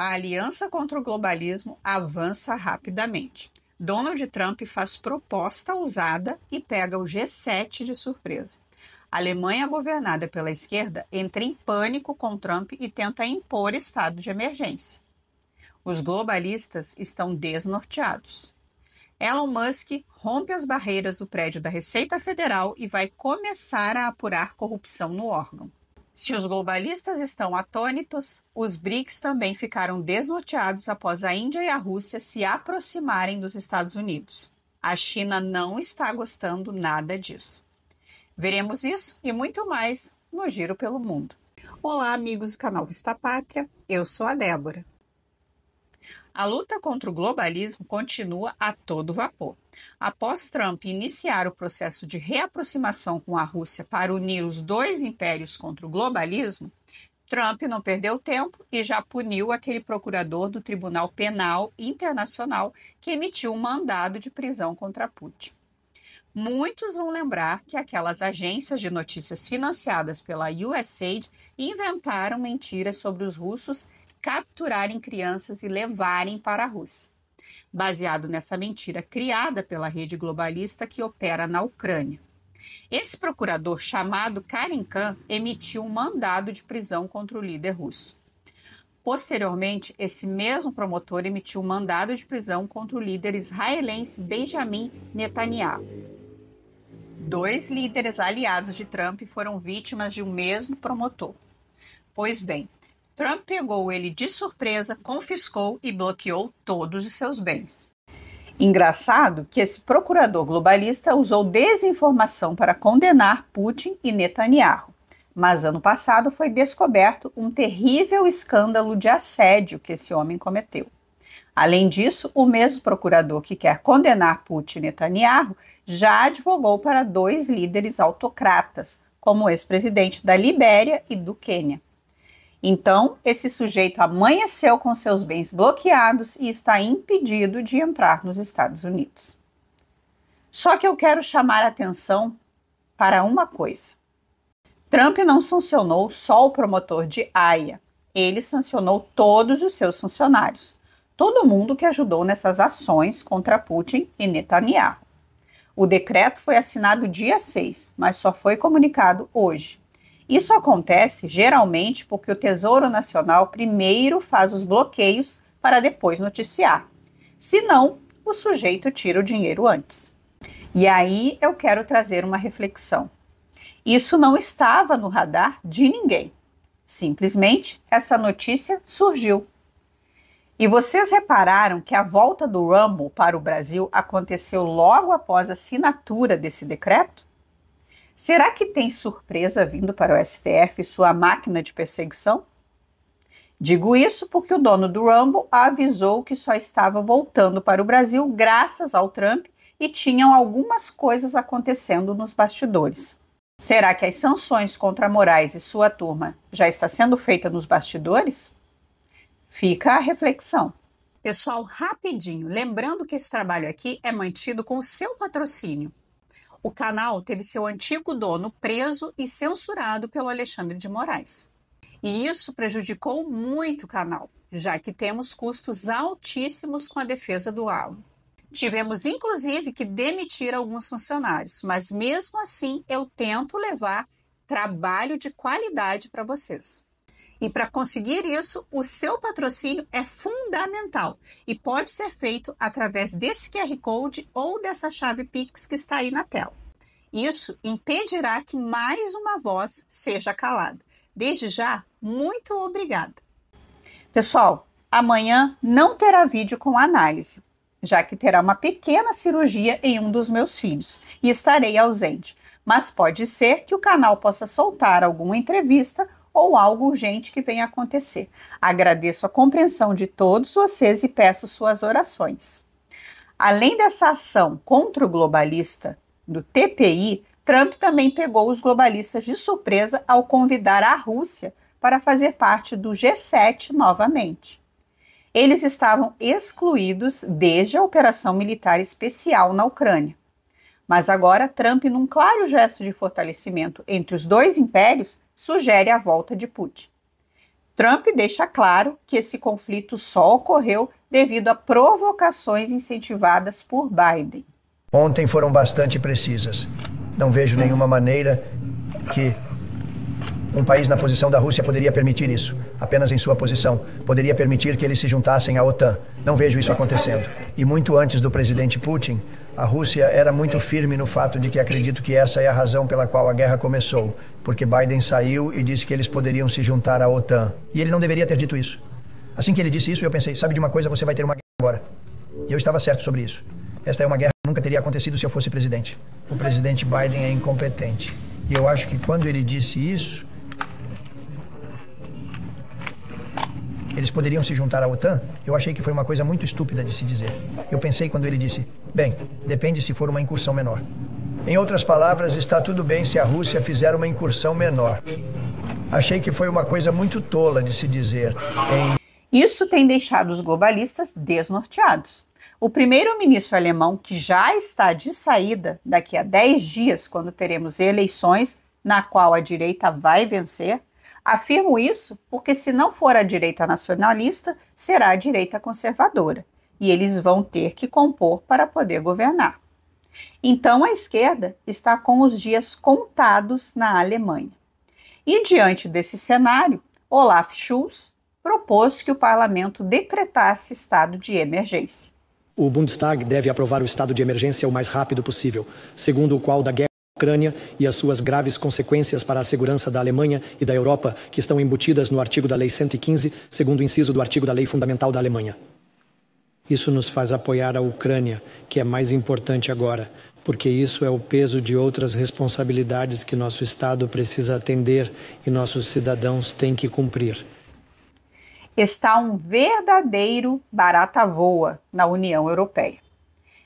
A aliança contra o globalismo avança rapidamente. Donald Trump faz proposta ousada e pega o G7 de surpresa. A Alemanha, governada pela esquerda, entra em pânico com Trump e tenta impor estado de emergência. Os globalistas estão desnorteados. Elon Musk rompe as barreiras do prédio da Receita Federal e vai começar a apurar corrupção no órgão. Se os globalistas estão atônitos, os BRICS também ficaram desnorteados após a Índia e a Rússia se aproximarem dos Estados Unidos. A China não está gostando nada disso. Veremos isso e muito mais no Giro pelo Mundo. Olá, amigos do canal Vista Pátria, eu sou a Débora. A luta contra o globalismo continua a todo vapor. Após Trump iniciar o processo de reaproximação com a Rússia para unir os dois impérios contra o globalismo, Trump não perdeu tempo e já puniu aquele procurador do Tribunal Penal Internacional que emitiu um mandado de prisão contra Putin. Muitos vão lembrar que aquelas agências de notícias financiadas pela USAID inventaram mentiras sobre os russos capturarem crianças e levarem para a Rússia, baseado nessa mentira criada pela rede globalista que opera na Ucrânia. Esse procurador, chamado Karim Khan, emitiu um mandado de prisão contra o líder russo. Posteriormente, esse mesmo promotor emitiu um mandado de prisão contra o líder israelense Benjamin Netanyahu. Dois líderes aliados de Trump foram vítimas de um mesmo promotor. Pois bem, Trump pegou ele de surpresa, confiscou e bloqueou todos os seus bens. Engraçado que esse procurador globalista usou desinformação para condenar Putin e Netanyahu. Mas ano passado foi descoberto um terrível escândalo de assédio que esse homem cometeu. Além disso, o mesmo procurador que quer condenar Putin e Netanyahu já advogou para dois líderes autocratas, como o ex-presidente da Libéria e do Quênia. Então, esse sujeito amanheceu com seus bens bloqueados e está impedido de entrar nos Estados Unidos. Só que eu quero chamar a atenção para uma coisa. Trump não sancionou só o promotor de Haia, ele sancionou todos os seus funcionários, todo mundo que ajudou nessas ações contra Putin e Netanyahu. O decreto foi assinado dia 6, mas só foi comunicado hoje. Isso acontece geralmente porque o Tesouro Nacional primeiro faz os bloqueios para depois noticiar. Senão, o sujeito tira o dinheiro antes. E aí eu quero trazer uma reflexão. Isso não estava no radar de ninguém. Simplesmente, essa notícia surgiu. E vocês repararam que a volta do Rumble para o Brasil aconteceu logo após a assinatura desse decreto? Será que tem surpresa vindo para o STF e sua máquina de perseguição? Digo isso porque o dono do Rumble avisou que só estava voltando para o Brasil graças ao Trump e tinham algumas coisas acontecendo nos bastidores. Será que as sanções contra Moraes e sua turma já está sendo feita nos bastidores? Fica a reflexão. Pessoal, rapidinho, lembrando que esse trabalho aqui é mantido com o seu patrocínio. O canal teve seu antigo dono preso e censurado pelo Alexandre de Moraes. E isso prejudicou muito o canal, já que temos custos altíssimos com a defesa do Alan. Tivemos inclusive que demitir alguns funcionários, mas mesmo assim eu tento levar trabalho de qualidade para vocês. E para conseguir isso, o seu patrocínio é fundamental e pode ser feito através desse QR Code ou dessa chave Pix que está aí na tela. Isso impedirá que mais uma voz seja calada. Desde já, muito obrigada. Pessoal, amanhã não terá vídeo com análise, já que terá uma pequena cirurgia em um dos meus filhos e estarei ausente. Mas pode ser que o canal possa soltar alguma entrevista ou algo urgente que venha acontecer. Agradeço a compreensão de todos vocês e peço suas orações. Além dessa ação contra o globalista do TPI, Trump também pegou os globalistas de surpresa ao convidar a Rússia para fazer parte do G7 novamente. Eles estavam excluídos desde a operação militar especial na Ucrânia. Mas agora, Trump, num claro gesto de fortalecimento entre os dois impérios, sugere a volta de Putin. Trump deixa claro que esse conflito só ocorreu devido a provocações incentivadas por Biden. Ontem foram bastante precisas. Não vejo nenhuma maneira que um país na posição da Rússia poderia permitir isso. Apenas em sua posição. Poderia permitir que eles se juntassem à OTAN. Não vejo isso acontecendo. E muito antes do presidente Putin, a Rússia era muito firme no fato de que acredito que essa é a razão pela qual a guerra começou. Porque Biden saiu e disse que eles poderiam se juntar à OTAN. E ele não deveria ter dito isso. Assim que ele disse isso, eu pensei, sabe de uma coisa, você vai ter uma guerra agora. E eu estava certo sobre isso. Esta é uma guerra que nunca teria acontecido se eu fosse presidente. O presidente Biden é incompetente. E eu acho que quando ele disse isso, eles poderiam se juntar à OTAN, eu achei que foi uma coisa muito estúpida de se dizer. Eu pensei quando ele disse, bem, depende se for uma incursão menor. Em outras palavras, está tudo bem se a Rússia fizer uma incursão menor. Achei que foi uma coisa muito tola de se dizer. Isso tem deixado os globalistas desnorteados. O primeiro-ministro alemão, que já está de saída daqui a 10 dias, quando teremos eleições na qual a direita vai vencer, afirmo isso porque, se não for a direita nacionalista, será a direita conservadora, e eles vão ter que compor para poder governar. Então, a esquerda está com os dias contados na Alemanha. E, diante desse cenário, Olaf Scholz propôs que o parlamento decretasse estado de emergência. O Bundestag deve aprovar o estado de emergência o mais rápido possível, segundo o qual da guerra Ucrânia e as suas graves consequências para a segurança da Alemanha e da Europa, que estão embutidas no artigo da Lei 115, segundo o inciso do artigo da Lei Fundamental da Alemanha. Isso nos faz apoiar a Ucrânia, que é mais importante agora, porque isso é o peso de outras responsabilidades que nosso Estado precisa atender e nossos cidadãos têm que cumprir. Está um verdadeiro barata-voa na União Europeia.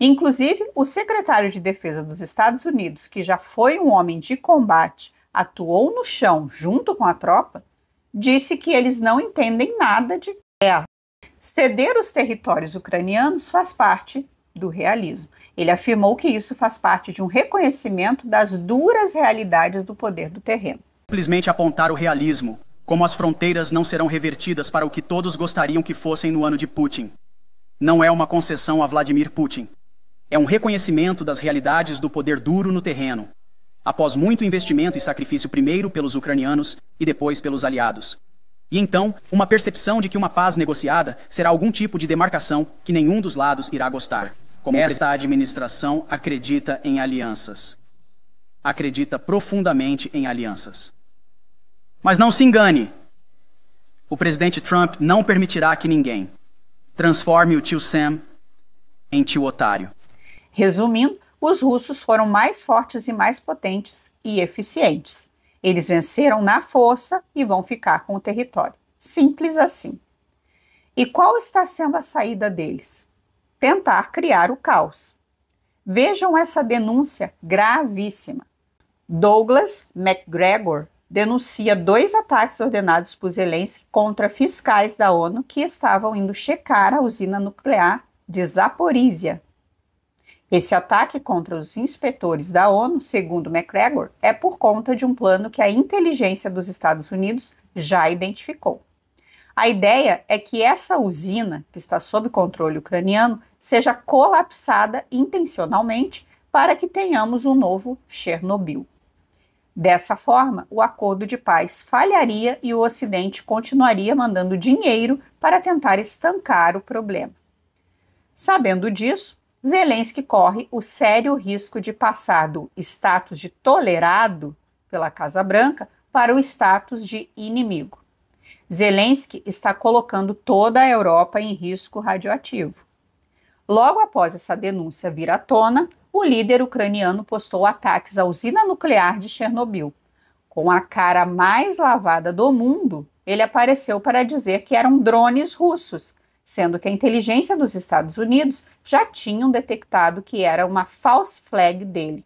Inclusive, o secretário de Defesa dos Estados Unidos, que já foi um homem de combate, atuou no chão junto com a tropa, disse que eles não entendem nada de guerra. Ceder os territórios ucranianos faz parte do realismo. Ele afirmou que isso faz parte de um reconhecimento das duras realidades do poder do terreno. Simplesmente apontar o realismo, como as fronteiras não serão revertidas para o que todos gostariam que fossem no ano de Putin. Não é uma concessão a Vladimir Putin. É um reconhecimento das realidades do poder duro no terreno, após muito investimento e sacrifício primeiro pelos ucranianos e depois pelos aliados. E então, uma percepção de que uma paz negociada será algum tipo de demarcação que nenhum dos lados irá gostar. Como esta administração acredita em alianças. Acredita profundamente em alianças. Mas não se engane. O presidente Trump não permitirá que ninguém transforme o tio Sam em tio otário. Resumindo, os russos foram mais fortes e mais potentes e eficientes. Eles venceram na força e vão ficar com o território. Simples assim. E qual está sendo a saída deles? Tentar criar o caos. Vejam essa denúncia gravíssima. Douglas Macgregor denuncia 2 ataques ordenados por Zelensky contra fiscais da ONU que estavam indo checar a usina nuclear de Zaporizhia. Esse ataque contra os inspetores da ONU, segundo Macgregor, é por conta de um plano que a inteligência dos Estados Unidos já identificou. A ideia é que essa usina, que está sob controle ucraniano, seja colapsada intencionalmente para que tenhamos um novo Chernobyl. Dessa forma, o acordo de paz falharia e o Ocidente continuaria mandando dinheiro para tentar estancar o problema. Sabendo disso, Zelensky corre o sério risco de passar do status de tolerado pela Casa Branca para o status de inimigo. Zelensky está colocando toda a Europa em risco radioativo. Logo após essa denúncia vir à tona, o líder ucraniano postou ataques à usina nuclear de Chernobyl. Com a cara mais lavada do mundo, ele apareceu para dizer que eram drones russos, sendo que a inteligência dos Estados Unidos já tinham detectado que era uma false flag dele.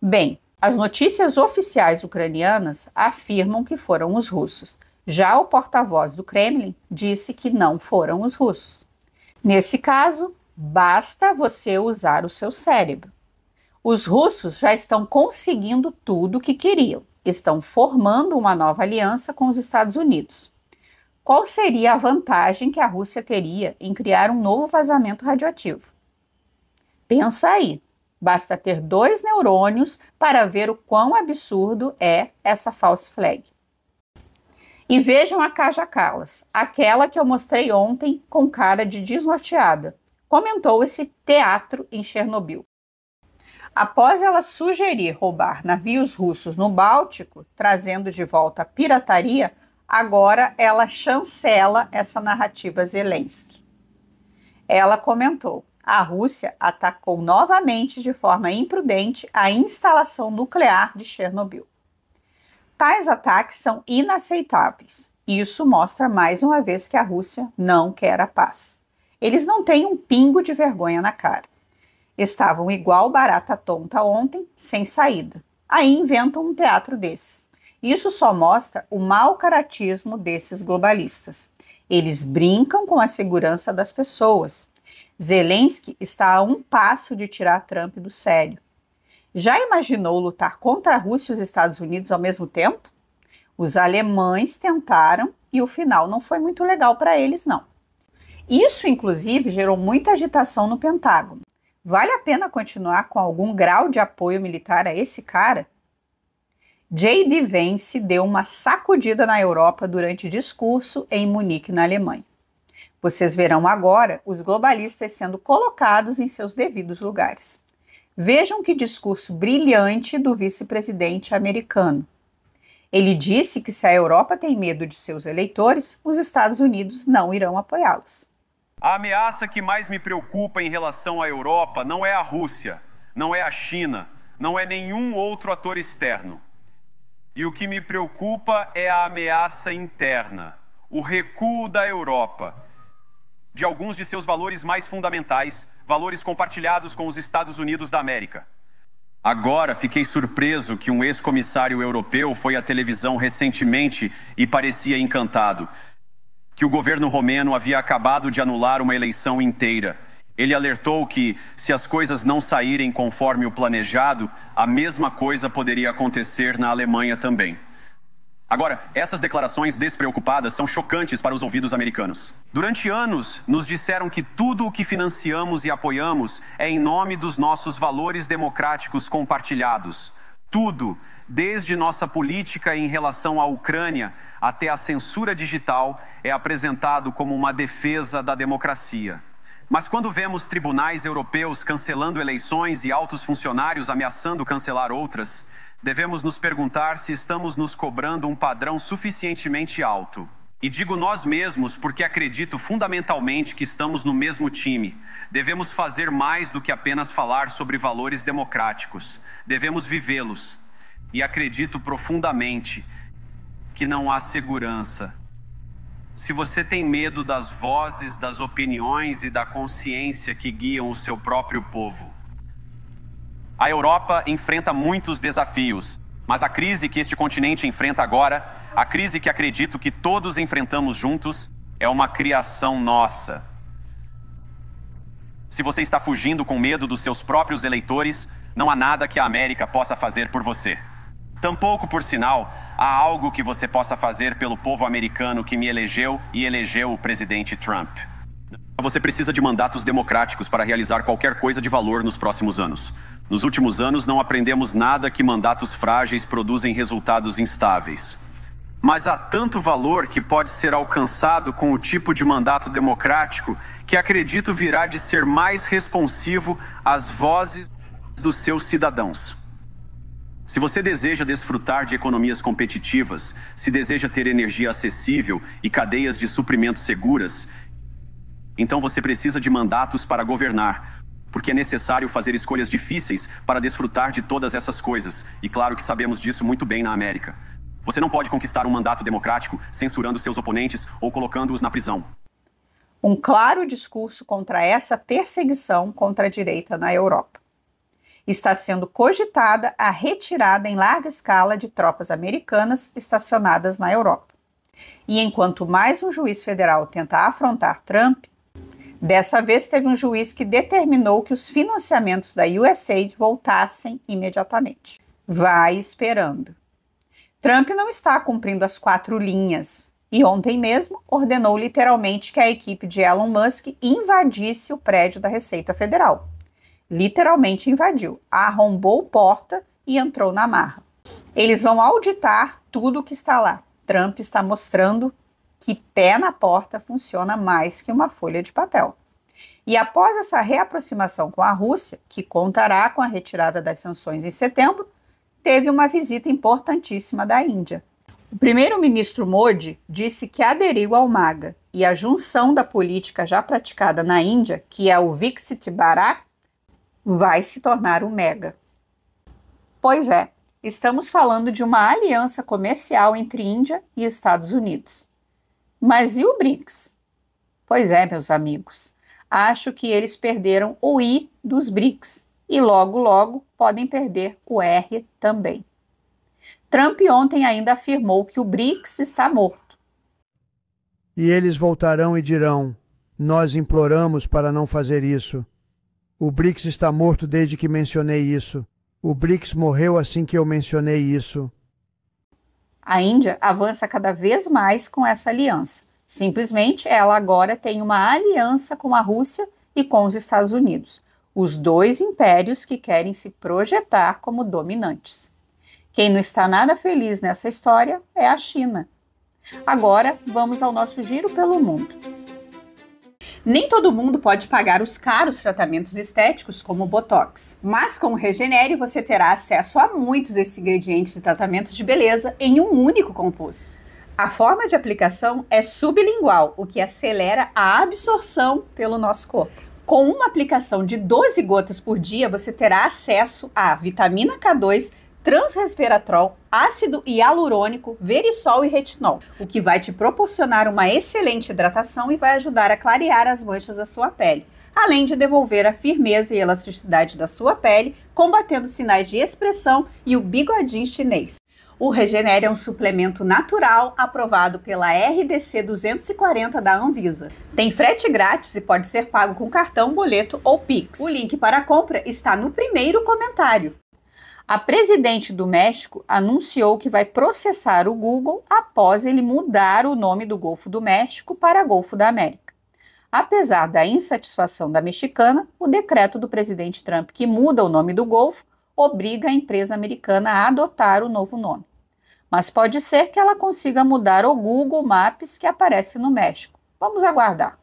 Bem, as notícias oficiais ucranianas afirmam que foram os russos. Já o porta-voz do Kremlin disse que não foram os russos. Nesse caso, basta você usar o seu cérebro. Os russos já estão conseguindo tudo o que queriam. Estão formando uma nova aliança com os Estados Unidos. Qual seria a vantagem que a Rússia teria em criar um novo vazamento radioativo? Pensa aí, basta ter 2 neurônios para ver o quão absurdo é essa false flag. E vejam a Kaja Kallas, aquela que eu mostrei ontem com cara de desnorteada, comentou esse teatro em Chernobyl. Após ela sugerir roubar navios russos no Báltico, trazendo de volta a pirataria, agora ela chancela essa narrativa Zelensky. Ela comentou: a Rússia atacou novamente de forma imprudente a instalação nuclear de Chernobyl. Tais ataques são inaceitáveis. Isso mostra mais uma vez que a Rússia não quer a paz. Eles não têm um pingo de vergonha na cara. Estavam igual barata tonta ontem, sem saída. Aí inventam um teatro desses. Isso só mostra o mau caratismo desses globalistas. Eles brincam com a segurança das pessoas. Zelensky está a um passo de tirar Trump do sério. Já imaginou lutar contra a Rússia e os Estados Unidos ao mesmo tempo? Os alemães tentaram e o final não foi muito legal para eles, não. Isso, inclusive, gerou muita agitação no Pentágono. Vale a pena continuar com algum grau de apoio militar a esse cara? J.D. Vance deu uma sacudida na Europa durante discurso em Munique, na Alemanha. Vocês verão agora os globalistas sendo colocados em seus devidos lugares. Vejam que discurso brilhante do vice-presidente americano. Ele disse que se a Europa tem medo de seus eleitores, os Estados Unidos não irão apoiá-los. A ameaça que mais me preocupa em relação à Europa não é a Rússia, não é a China, não é nenhum outro ator externo. E o que me preocupa é a ameaça interna, o recuo da Europa, de alguns de seus valores mais fundamentais, valores compartilhados com os Estados Unidos da América. Agora fiquei surpreso que um ex-comissário europeu foi à televisão recentemente e parecia encantado, que o governo romeno havia acabado de anular uma eleição inteira. Ele alertou que, se as coisas não saírem conforme o planejado, a mesma coisa poderia acontecer na Alemanha também. Agora, essas declarações despreocupadas são chocantes para os ouvidos americanos. Durante anos, nos disseram que tudo o que financiamos e apoiamos é em nome dos nossos valores democráticos compartilhados. Tudo, desde nossa política em relação à Ucrânia até a censura digital, é apresentado como uma defesa da democracia. Mas quando vemos tribunais europeus cancelando eleições e altos funcionários ameaçando cancelar outras, devemos nos perguntar se estamos nos cobrando um padrão suficientemente alto. E digo nós mesmos porque acredito fundamentalmente que estamos no mesmo time. Devemos fazer mais do que apenas falar sobre valores democráticos. Devemos vivê-los. E acredito profundamente que não há segurança. Se você tem medo das vozes, das opiniões e da consciência que guiam o seu próprio povo. A Europa enfrenta muitos desafios, mas a crise que este continente enfrenta agora, a crise que acredito que todos enfrentamos juntos, é uma criação nossa. Se você está fugindo com medo dos seus próprios eleitores, não há nada que a América possa fazer por você. Tampouco, por sinal, há algo que você possa fazer pelo povo americano que me elegeu e elegeu o presidente Trump. Você precisa de mandatos democráticos para realizar qualquer coisa de valor nos próximos anos. Nos últimos anos, não aprendemos nada que mandatos frágeis produzem resultados instáveis. Mas há tanto valor que pode ser alcançado com o tipo de mandato democrático que acredito virá de ser mais responsivo às vozes dos seus cidadãos. Se você deseja desfrutar de economias competitivas, se deseja ter energia acessível e cadeias de suprimento seguras, então você precisa de mandatos para governar, porque é necessário fazer escolhas difíceis para desfrutar de todas essas coisas. E claro que sabemos disso muito bem na América. Você não pode conquistar um mandato democrático censurando seus oponentes ou colocando-os na prisão. Um claro discurso contra essa perseguição contra a direita na Europa. Está sendo cogitada a retirada em larga escala de tropas americanas estacionadas na Europa. E enquanto mais um juiz federal tenta afrontar Trump, dessa vez teve um juiz que determinou que os financiamentos da USAID voltassem imediatamente. Vai esperando. Trump não está cumprindo as 4 linhas. E ontem mesmo ordenou literalmente que a equipe de Elon Musk invadisse o prédio da Receita Federal. Literalmente invadiu, arrombou porta e entrou na marra. Eles vão auditar tudo o que está lá. Trump está mostrando que pé na porta funciona mais que uma folha de papel. E após essa reaproximação com a Rússia, que contará com a retirada das sanções em setembro, teve uma visita importantíssima da Índia. O primeiro-ministro Modi disse que aderiu ao MAGA e a junção da política já praticada na Índia, que é o Viksit Bharat, vai se tornar o MEGA. Pois é, estamos falando de uma aliança comercial entre Índia e Estados Unidos. Mas e o BRICS? Pois é, meus amigos, acho que eles perderam o I dos BRICS e logo, logo podem perder o R também. Trump ontem ainda afirmou que o BRICS está morto. E eles voltarão e dirão: nós imploramos para não fazer isso. O BRICS está morto desde que mencionei isso. O BRICS morreu assim que eu mencionei isso. A Índia avança cada vez mais com essa aliança. Simplesmente, ela agora tem uma aliança com a Rússia e com os Estados Unidos, os dois impérios que querem se projetar como dominantes. Quem não está nada feliz nessa história é a China. Agora, vamos ao nosso giro pelo mundo. Nem todo mundo pode pagar os caros tratamentos estéticos como o Botox, mas com o Regenere você terá acesso a muitos desses ingredientes de tratamentos de beleza em um único composto. A forma de aplicação é sublingual, o que acelera a absorção pelo nosso corpo. Com uma aplicação de 12 gotas por dia, você terá acesso a vitamina K2, transresveratrol, ácido hialurônico, verisol e retinol, o que vai te proporcionar uma excelente hidratação e vai ajudar a clarear as manchas da sua pele, além de devolver a firmeza e elasticidade da sua pele, combatendo sinais de expressão e o bigodinho chinês. O Regenere é um suplemento natural aprovado pela RDC 240 da Anvisa. Tem frete grátis e pode ser pago com cartão, boleto ou Pix. O link para a compra está no primeiro comentário. A presidente do México anunciou que vai processar o Google após ele mudar o nome do Golfo do México para Golfo da América. Apesar da insatisfação da mexicana, o decreto do presidente Trump que muda o nome do Golfo obriga a empresa americana a adotar o novo nome. Mas pode ser que ela consiga mudar o Google Maps que aparece no México. Vamos aguardar.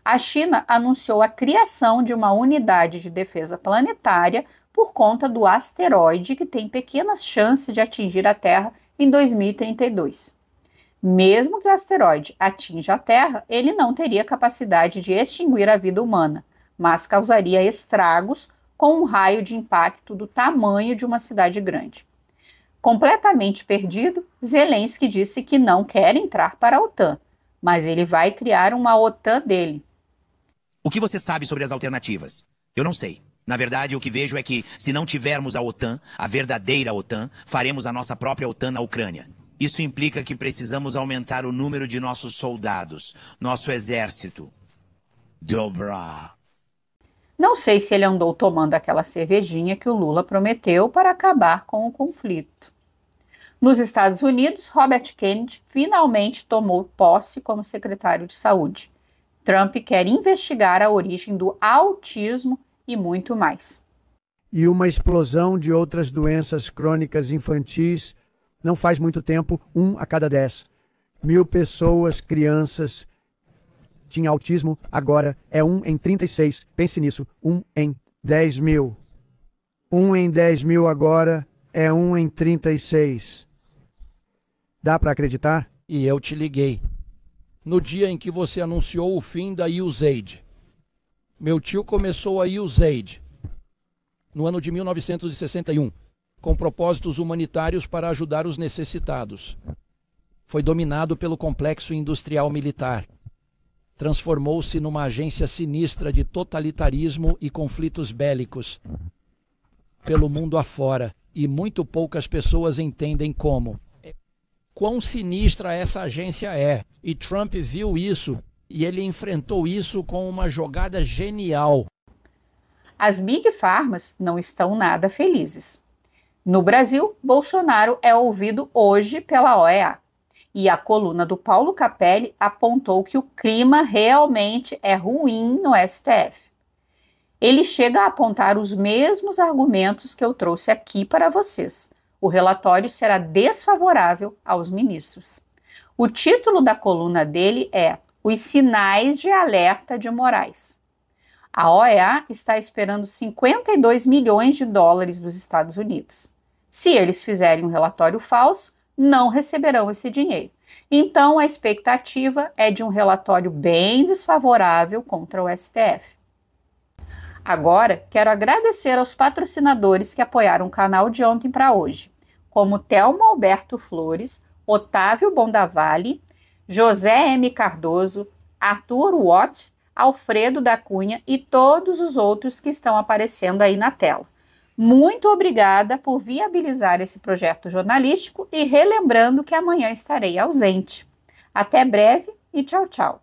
A China anunciou a criação de uma unidade de defesa planetária por conta do asteroide que tem pequenas chances de atingir a Terra em 2032. Mesmo que o asteroide atinja a Terra, ele não teria capacidade de extinguir a vida humana, mas causaria estragos com um raio de impacto do tamanho de uma cidade grande. Completamente perdido, Zelensky disse que não quer entrar para a OTAN, mas ele vai criar uma OTAN dele. O que você sabe sobre as alternativas? Eu não sei. Na verdade, o que vejo é que, se não tivermos a OTAN, a verdadeira OTAN, faremos a nossa própria OTAN na Ucrânia. Isso implica que precisamos aumentar o número de nossos soldados, nosso exército. Dobra. Não sei se ele andou tomando aquela cervejinha que o Lula prometeu para acabar com o conflito. Nos Estados Unidos, Robert Kennedy finalmente tomou posse como secretário de saúde. Trump quer investigar a origem do autismo e muito mais. E uma explosão de outras doenças crônicas infantis. Não faz muito tempo, 1 a cada 10. 1.000 pessoas, crianças, tinha autismo, agora é 1 em 36. Pense nisso, 1 em 10.000. 1 em 10.000 agora é 1 em 36. Dá para acreditar? E eu te liguei. No dia em que você anunciou o fim da USAID. Meu tio começou a USAID no ano de 1961, com propósitos humanitários para ajudar os necessitados. Foi dominado pelo complexo industrial militar. Transformou-se numa agência sinistra de totalitarismo e conflitos bélicos pelo mundo afora, e muito poucas pessoas entendem como. Quão sinistra essa agência é, e Trump viu isso, e ele enfrentou isso com uma jogada genial. As Big Pharmas não estão nada felizes. No Brasil, Bolsonaro é ouvido hoje pela OEA. E a coluna do Paulo Capelli apontou que o clima realmente é ruim no STF. Ele chega a apontar os mesmos argumentos que eu trouxe aqui para vocês. O relatório será desfavorável aos ministros. O título da coluna dele é Os Sinais de Alerta de Moraes. A OEA está esperando 52 milhões de dólares dos Estados Unidos. Se eles fizerem um relatório falso, não receberão esse dinheiro. Então, a expectativa é de um relatório bem desfavorável contra o STF. Agora, quero agradecer aos patrocinadores que apoiaram o canal de ontem para hoje, como Telmo Alberto Flores, Otávio Bondavalle, José M. Cardoso, Arthur Watt, Alfredo da Cunha e todos os outros que estão aparecendo aí na tela. Muito obrigada por viabilizar esse projeto jornalístico e relembrando que amanhã estarei ausente. Até breve e tchau, tchau.